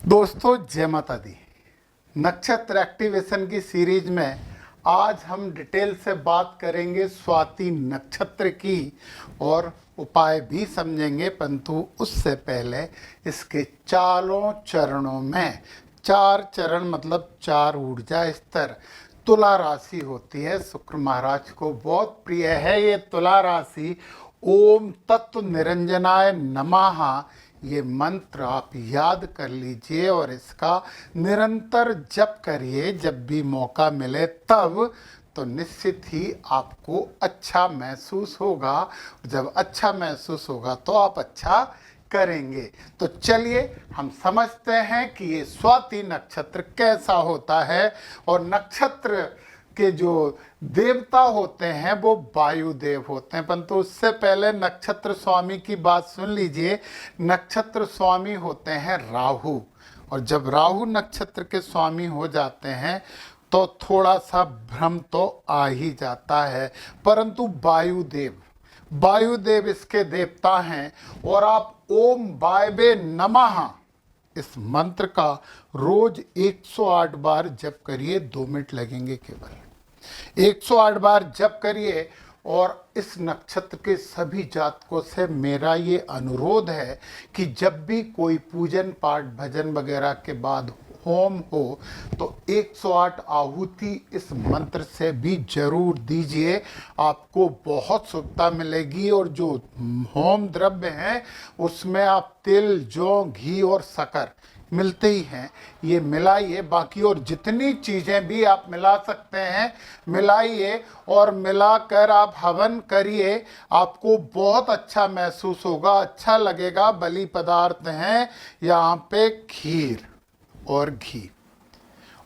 दोस्तों जय माता दी। नक्षत्र एक्टिवेशन की सीरीज में आज हम डिटेल से बात करेंगे स्वाति नक्षत्र की और उपाय भी समझेंगे, परंतु उससे पहले इसके चारों चरणों में, चार चरण मतलब चार ऊर्जा स्तर, तुला राशि होती है। शुक्र महाराज को बहुत प्रिय है ये तुला राशि। ओम तत्व निरंजनाय नमः, ये मंत्र आप याद कर लीजिए और इसका निरंतर जप करिए जब भी मौका मिले तब, तो निश्चित ही आपको अच्छा महसूस होगा। जब अच्छा महसूस होगा तो आप अच्छा करेंगे। तो चलिए हम समझते हैं कि ये स्वाति नक्षत्र कैसा होता है। और नक्षत्र के जो देवता होते हैं वो वायुदेव होते हैं, परंतु उससे पहले नक्षत्र स्वामी की बात सुन लीजिए। नक्षत्र स्वामी होते हैं राहु, और जब राहु नक्षत्र के स्वामी हो जाते हैं तो थोड़ा सा भ्रम तो आ ही जाता है, परंतु वायुदेव इसके देवता हैं। और आप ओम वायवे नमः इस मंत्र का रोज 108 बार जप करिए। 2 मिनट लगेंगे केवल। 108 बार जप करिए। और इस नक्षत्र के सभी जातकों से मेरा ये अनुरोध है कि जब भी कोई पूजन पाठ भजन वगैरह के बाद होम हो तो 108 आहुति इस मंत्र से भी जरूर दीजिए। आपको बहुत शुभता मिलेगी। और जो होम द्रव्य हैं उसमें आप तिल, जौ, घी और शक्कर मिलते ही हैं, ये मिलाइए। बाकी और जितनी चीज़ें भी आप मिला सकते हैं मिलाइए, और मिलाकर आप हवन करिए। आपको बहुत अच्छा महसूस होगा, अच्छा लगेगा। बलि पदार्थ हैं यहाँ पे खीर और घी।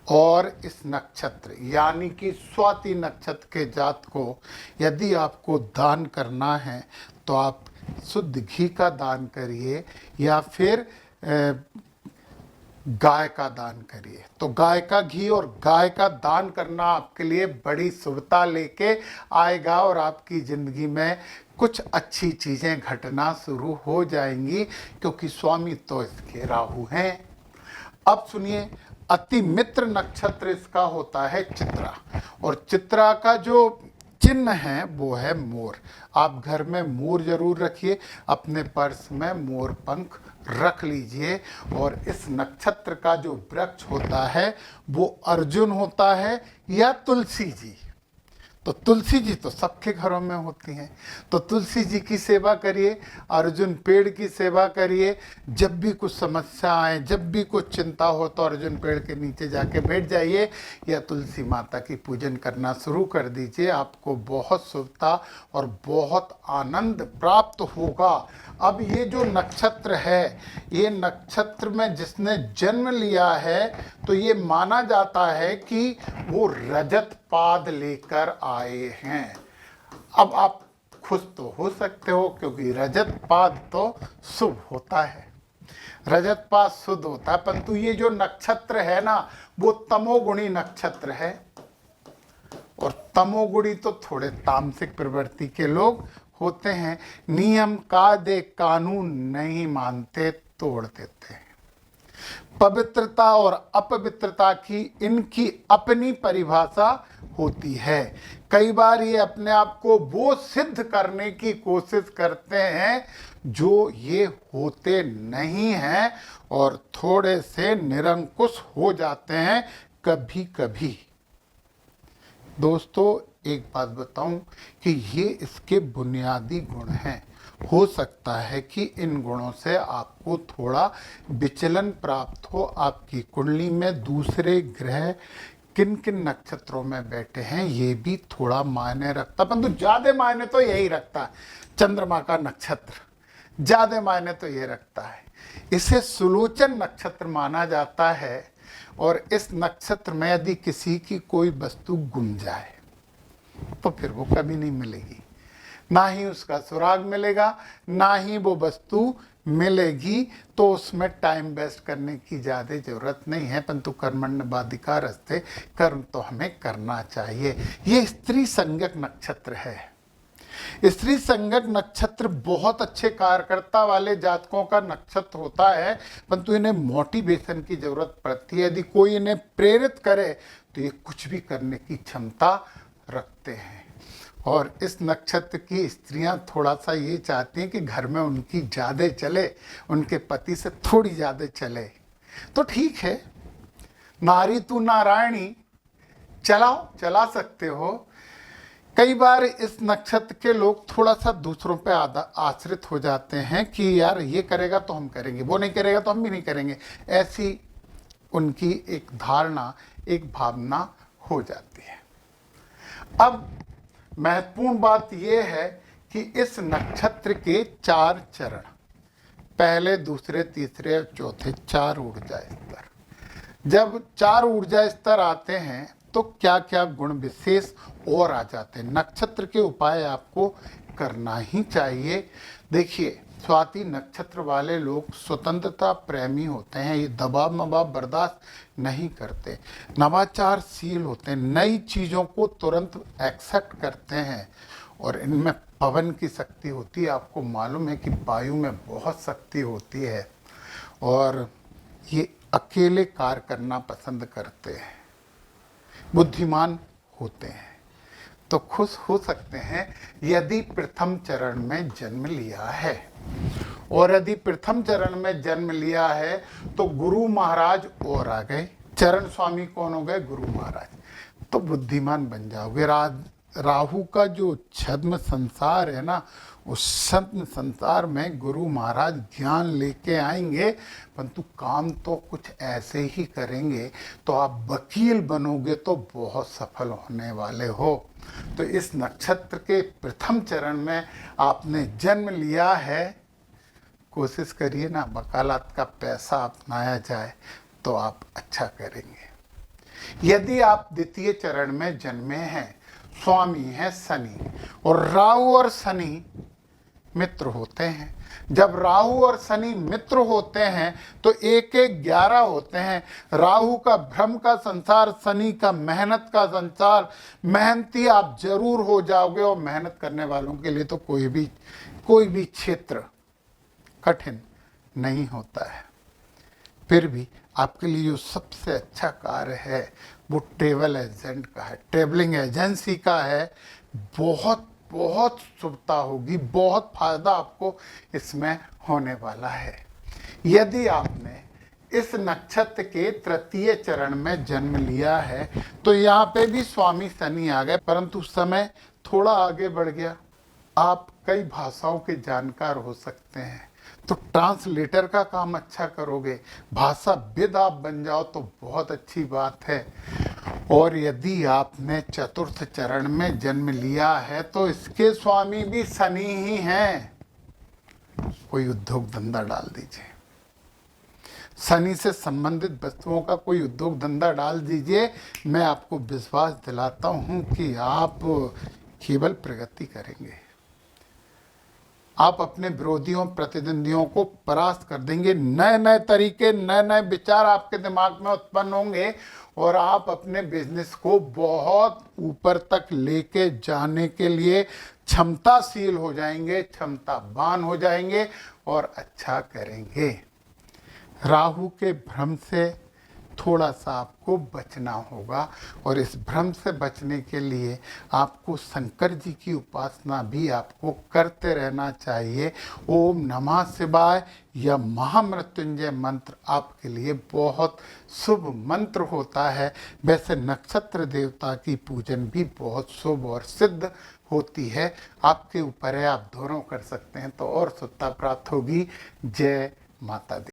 और इस नक्षत्र यानी कि स्वाति नक्षत्र के जात को यदि आपको दान करना है तो आप शुद्ध घी का दान करिए या फिर गाय का दान करिए। तो गाय का घी और गाय का दान करना आपके लिए बड़ी शुभता लेके आएगा और आपकी ज़िंदगी में कुछ अच्छी चीज़ें घटना शुरू हो जाएंगी, क्योंकि स्वामी तो इसके राहु हैं। अब सुनिए, अति मित्र नक्षत्र इसका होता है चित्रा, और चित्रा का जो चिन्ह है वो है मोर। आप घर में मोर जरूर रखिए, अपने पर्स में मोर पंख रख लीजिए। और इस नक्षत्र का जो वृक्ष होता है वो अर्जुन होता है या तुलसी जी। तो तुलसी जी तो सबके घरों में होती हैं, तो तुलसी जी की सेवा करिए, अर्जुन पेड़ की सेवा करिए। जब भी कुछ समस्या आए, जब भी कुछ चिंता हो तो अर्जुन पेड़ के नीचे जाके बैठ जाइए या तुलसी माता की पूजन करना शुरू कर दीजिए। आपको बहुत शुभता और बहुत आनंद प्राप्त होगा। अब ये जो नक्षत्र है, ये नक्षत्र में जिसने जन्म लिया है तो ये माना जाता है कि वो रजत पाद लेकर आए हैं। अब आप खुश तो हो सकते हो, क्योंकि रजत पाद तो शुभ होता है, रजत पाद शुद्ध होता है। परंतु ये जो नक्षत्र है ना, वो तमोगुणी नक्षत्र है। और तमोगुणी तो थोड़े तामसिक प्रवृत्ति के लोग होते हैं। नियम कायदे कानून नहीं मानते, तोड़ देते हैं। पवित्रता और अपवित्रता की इनकी अपनी परिभाषा होती है। कई बार ये अपने आप को वो सिद्ध करने की कोशिश करते हैं जो ये होते नहीं हैं, और थोड़े से निरंकुश हो जाते हैं कभी कभी। दोस्तों एक बात बताऊं कि ये इसके बुनियादी गुण हैं। हो सकता है कि इन गुणों से आपको थोड़ा विचलन प्राप्त हो। आपकी कुंडली में दूसरे ग्रह किन किन नक्षत्रों में बैठे हैं ये भी थोड़ा मायने रखता, परंतु ज़्यादा मायने तो यही रखता है। चंद्रमा का नक्षत्र ज़्यादा मायने तो ये रखता है। इसे सुलोचन नक्षत्र माना जाता है। और इस नक्षत्र में यदि किसी की कोई वस्तु गुम जाए तो फिर वो कभी नहीं मिलेगी, ना ही उसका सुराग मिलेगा, ना ही वो वस्तु मिलेगी। तो उसमें टाइम वेस्ट करने की ज़्यादा ज़रूरत नहीं है, परंतु स्त्री संगत नक्षत्र बहुत अच्छे कार्यकर्ता वाले जातकों का नक्षत्र होता है, परंतु इन्हें मोटिवेशन की जरूरत पड़ती है। यदि कोई इन्हें प्रेरित करे तो ये कुछ भी करने की क्षमता रखते हैं। और इस नक्षत्र की स्त्रियां थोड़ा सा ये चाहती हैं कि घर में उनकी ज़्यादा चले, उनके पति से थोड़ी ज़्यादा चले। तो ठीक है, नारी तू नारायणी, चलाओ, चला सकते हो। कई बार इस नक्षत्र के लोग थोड़ा सा दूसरों पे आश्रित हो जाते हैं कि यार ये करेगा तो हम करेंगे, वो नहीं करेगा तो हम भी नहीं करेंगे। ऐसी उनकी एक धारणा, एक भावना हो जाती है। अब महत्वपूर्ण बात यह है कि इस नक्षत्र के 4 चरण, पहले, दूसरे, तीसरे और चौथे 4 ऊर्जा स्तर। जब 4 ऊर्जा स्तर आते हैं तो क्या क्या गुण विशेष और आ जाते हैं। नक्षत्र के उपाय आपको करना ही चाहिए। देखिए, स्वाति नक्षत्र वाले लोग स्वतंत्रता प्रेमी होते हैं, ये दबाव मबाव बर्दाश्त नहीं करते, नवाचारशील होते हैं, नई चीज़ों को तुरंत एक्सेप्ट करते हैं और इनमें पवन की शक्ति होती है। आपको मालूम है कि वायु में बहुत शक्ति होती है और ये अकेले कार्य करना पसंद करते हैं, बुद्धिमान होते हैं। तो खुश हो सकते हैं यदि प्रथम चरण में जन्म लिया है। और यदि प्रथम चरण में जन्म लिया है तो गुरु महाराज और आ गए। चरण स्वामी कौन हो गए? गुरु महाराज। तो बुद्धिमान बन जाओगे। राहु का जो छद्म संसार है ना, उस छद्म संसार में गुरु महाराज ज्ञान लेके आएंगे, परंतु काम तो कुछ ऐसे ही करेंगे। तो आप वकील बनोगे तो बहुत सफल होने वाले हो। तो इस नक्षत्र के प्रथम चरण में आपने जन्म लिया है, कोशिश करिए ना वकालत का पैसा अपनाया जाए तो आप अच्छा करेंगे। यदि आप द्वितीय चरण में जन्मे हैं, स्वामी है शनि, और राहु और शनि मित्र होते हैं। जब राहु और शनि मित्र होते हैं तो 1-1-11 होते हैं। राहु का भ्रम का संसार, शनि का मेहनत का संसार। मेहनती आप जरूर हो जाओगे और मेहनत करने वालों के लिए तो कोई भी क्षेत्र कठिन नहीं होता है। फिर भी आपके लिए जो सबसे अच्छा कार्य है वो ट्रेवल एजेंट का है, ट्रेवलिंग एजेंसी का है। बहुत बहुत शुभता होगी, बहुत फायदा आपको इसमें होने वाला है। यदि आपने इस नक्षत्र के तृतीय चरण में जन्म लिया है तो यहाँ पे भी स्वामी शनि आ गए, परंतु समय थोड़ा आगे बढ़ गया। आप कई भाषाओं के जानकार हो सकते हैं तो ट्रांसलेटर का काम अच्छा करोगे, भाषाविद आप बन जाओ तो बहुत अच्छी बात है। और यदि आपने चतुर्थ चरण में जन्म लिया है तो इसके स्वामी भी शनि ही हैं। कोई उद्योग धंधा डाल दीजिए, शनि से संबंधित वस्तुओं का कोई उद्योग धंधा डाल दीजिए। मैं आपको विश्वास दिलाता हूं कि आप केवल प्रगति करेंगे। आप अपने विरोधियों प्रतिद्वंदियों को परास्त कर देंगे। नए नए तरीके, नए नए विचार आपके दिमाग में उत्पन्न होंगे और आप अपने बिजनेस को बहुत ऊपर तक लेके जाने के लिए क्षमताशील हो जाएंगे, क्षमतावान हो जाएंगे और अच्छा करेंगे। राहु के भ्रम से थोड़ा सा आपको बचना होगा और इस भ्रम से बचने के लिए आपको शंकर जी की उपासना भी आपको करते रहना चाहिए। ओम नमः शिवाय या महामृत्युंजय मंत्र आपके लिए बहुत शुभ मंत्र होता है। वैसे नक्षत्र देवता की पूजन भी बहुत शुभ और सिद्ध होती है। आपके ऊपर है, आप दोनों कर सकते हैं तो और शुद्धता प्राप्त होगी। जय माता दी।